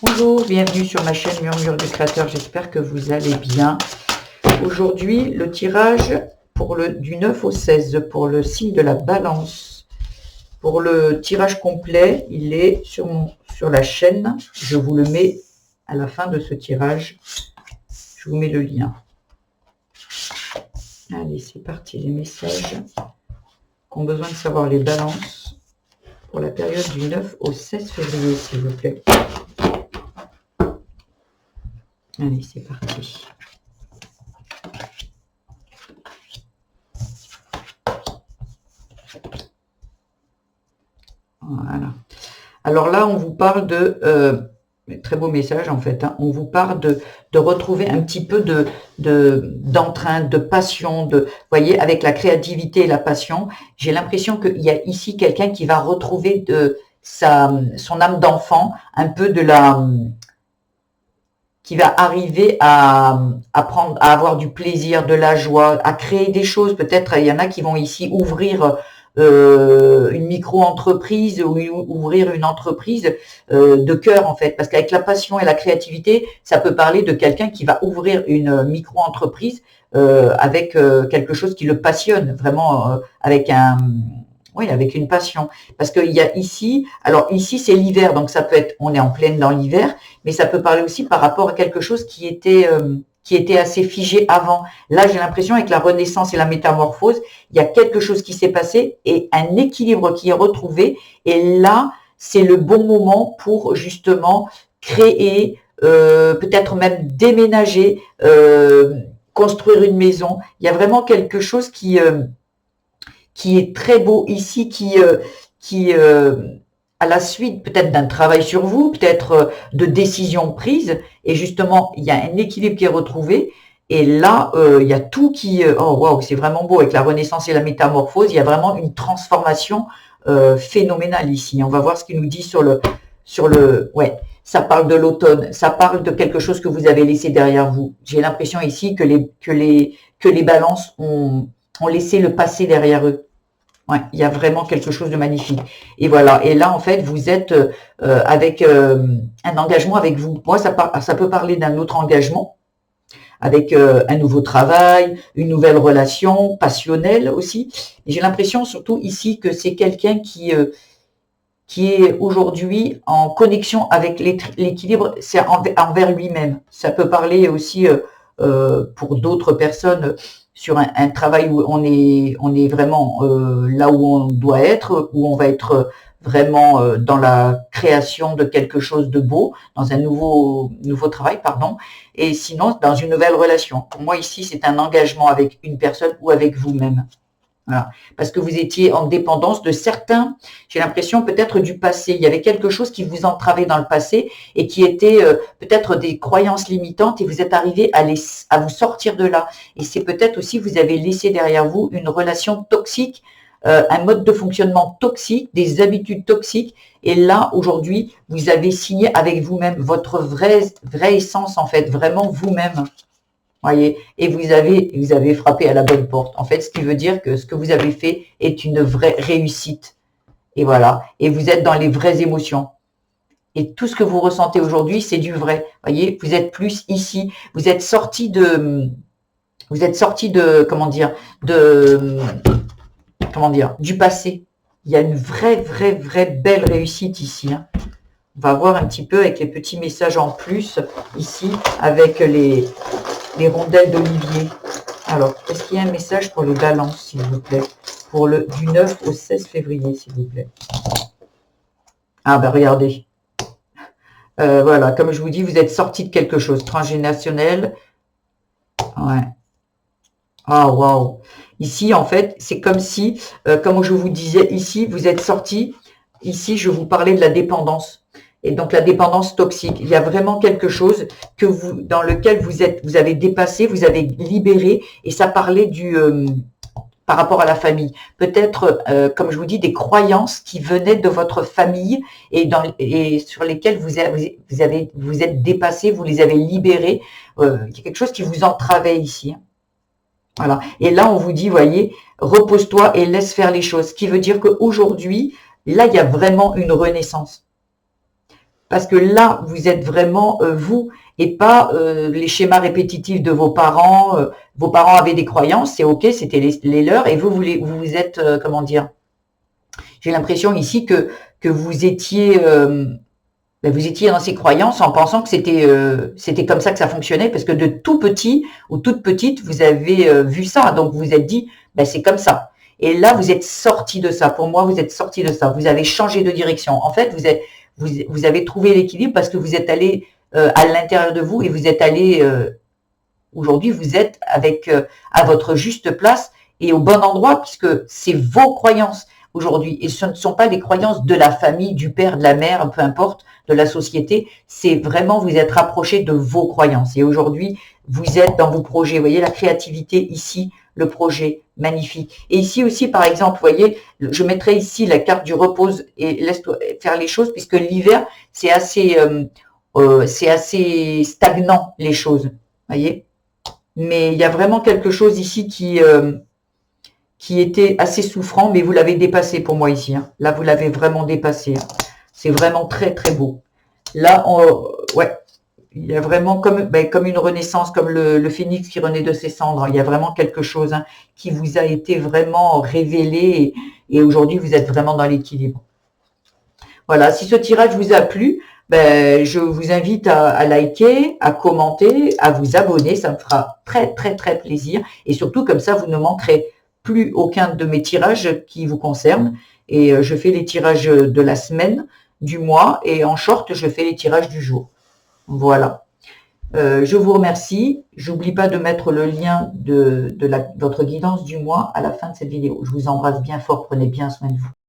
Bonjour, bienvenue sur ma chaîne Murmure du Créateur, j'espère que vous allez bien. Aujourd'hui, le tirage pour du 9 au 16 pour le signe de la balance. Pour le tirage complet, il est sur la chaîne. Je vous le mets à la fin de ce tirage. Je vous mets le lien. Allez, c'est parti, les messages qu'ont besoin de savoir les balances pour la période du 9 au 16 février, s'il vous plaît. Allez, c'est parti. Voilà. Alors là, on vous parle de... très beau message en fait. Hein, on vous parle de retrouver un petit peu d'entrain, de passion, vous voyez, avec la créativité et la passion. J'ai l'impression qu'il y a ici quelqu'un qui va retrouver son âme d'enfant, un peu qui va arriver à avoir du plaisir, de la joie, à créer des choses. Peut-être il y en a qui vont ici ouvrir une micro-entreprise ou ouvrir une entreprise de cœur en fait, parce qu'avec la passion et la créativité, ça peut parler de quelqu'un qui va ouvrir une micro-entreprise avec quelque chose qui le passionne, vraiment avec une passion. Parce qu'il y a ici, alors ici c'est l'hiver, donc ça peut être, on est en pleine dans l'hiver, mais ça peut parler aussi par rapport à quelque chose qui était assez figé avant. Là, j'ai l'impression avec la renaissance et la métamorphose, il y a quelque chose qui s'est passé et un équilibre qui est retrouvé. Et là, c'est le bon moment pour justement créer, peut-être même déménager, construire une maison. Il y a vraiment quelque chose qui est très beau ici, qui à la suite peut-être d'un travail sur vous, peut-être de décisions prises, et justement, il y a un équilibre qui est retrouvé, et là, il y a tout qui... oh, waouh, c'est vraiment beau, avec la renaissance et la métamorphose, il y a vraiment une transformation phénoménale ici. On va voir ce qu'il nous dit sur le... Ouais, ça parle de l'automne, ça parle de quelque chose que vous avez laissé derrière vous. J'ai l'impression ici que les balances ont laissé le passé derrière eux. Ouais, il y a vraiment quelque chose de magnifique. Et voilà. Et là, en fait, vous êtes avec un engagement avec vous. Moi, ça peut parler d'un autre engagement, avec un nouveau travail, une nouvelle relation, passionnelle aussi. Et j'ai l'impression, surtout ici, que c'est quelqu'un qui est aujourd'hui en connexion avec l'équilibre, c'est envers lui-même. Ça peut parler aussi pour d'autres personnes sur un travail où on est vraiment là où on doit être, où on va être vraiment dans la création de quelque chose de beau, dans un nouveau travail, pardon, et sinon dans une nouvelle relation. Pour moi ici, c'est un engagement avec une personne ou avec vous-même. Voilà. Parce que vous étiez en dépendance de certains, j'ai l'impression peut-être du passé. Il y avait quelque chose qui vous entravait dans le passé et qui était peut-être des croyances limitantes et vous êtes arrivé à vous sortir de là. Et c'est peut-être aussi vous avez laissé derrière vous une relation toxique, un mode de fonctionnement toxique, des habitudes toxiques. Et là, aujourd'hui, vous avez signé avec vous-même votre vraie essence en fait, vraiment vous-même. Voyez, et vous avez frappé à la bonne porte. En fait, ce qui veut dire que ce que vous avez fait est une vraie réussite. Et voilà. Et vous êtes dans les vraies émotions. Et tout ce que vous ressentez aujourd'hui, c'est du vrai. Voyez, vous êtes plus ici. Vous êtes sorti de, du passé. Il y a une vraie belle réussite ici. Hein. On va voir un petit peu avec les petits messages en plus ici, avec les rondelles d'olivier. Alors, est-ce qu'il y a un message pour les balances, s'il vous plaît, pour du 9 au 16 février, s'il vous plaît. Ah ben regardez. Voilà, comme je vous dis, vous êtes sorti de quelque chose. Transgénérationnel. Ouais. Ah, waouh. Ici, en fait, c'est comme si, comme je vous disais, ici, vous êtes sorti. Ici, je vous parlais de la dépendance. Et donc la dépendance toxique. Il y a vraiment quelque chose dans lequel vous avez dépassé, vous avez libéré, et ça parlait par rapport à la famille. Peut-être, comme je vous dis, des croyances qui venaient de votre famille et sur lesquelles vous êtes dépassé, vous les avez libérées. Il y a quelque chose qui vous entravait ici. Voilà. Et là, on vous dit, voyez, repose-toi et laisse faire les choses. Ce qui veut dire qu'aujourd'hui, là, il y a vraiment une renaissance. parce que là, vous êtes vraiment vous et pas les schémas répétitifs de vos parents. Vos parents avaient des croyances, c'est ok, c'était les leurs, et vous êtes, comment dire, j'ai l'impression ici que vous étiez dans ces croyances en pensant que c'était comme ça que ça fonctionnait, parce que de tout petit ou toute petite, vous avez vu ça, donc vous vous êtes dit, ben, c'est comme ça. Et là, vous êtes sorti de ça. Pour moi, vous êtes sorti de ça. Vous avez changé de direction. En fait, vous avez trouvé l'équilibre parce que vous êtes allé à l'intérieur de vous et vous êtes allé, aujourd'hui, vous êtes avec à votre juste place et au bon endroit, puisque c'est vos croyances aujourd'hui. Et ce ne sont pas les croyances de la famille, du père, de la mère, peu importe, de la société. C'est vraiment vous êtes rapproché de vos croyances. Et aujourd'hui, vous êtes dans vos projets. Vous voyez la créativité ici, le projet, magnifique. Et ici aussi, par exemple, vous voyez, je mettrai ici la carte du repose et laisse-toi faire les choses, puisque l'hiver, c'est assez stagnant, les choses. Vous voyez? Mais il y a vraiment quelque chose ici qui était assez souffrant, mais vous l'avez dépassé pour moi ici. Hein. Là, vous l'avez vraiment dépassé. Hein. C'est vraiment très, très beau. Là, ouais, il y a vraiment comme une renaissance, comme le phénix qui renaît de ses cendres. Il y a vraiment quelque chose hein, qui vous a été vraiment révélé et aujourd'hui, vous êtes vraiment dans l'équilibre. Voilà, si ce tirage vous a plu, ben, je vous invite à liker, à commenter, à vous abonner. Ça me fera très, très, très plaisir. Et surtout, comme ça, vous ne manquerez plus aucun de mes tirages qui vous concernent. Et je fais les tirages de la semaine, du mois, et en short, je fais les tirages du jour. Voilà. Je vous remercie. J'oublie pas de mettre le lien de votre guidance du mois à la fin de cette vidéo. Je vous embrasse bien fort. Prenez bien soin de vous.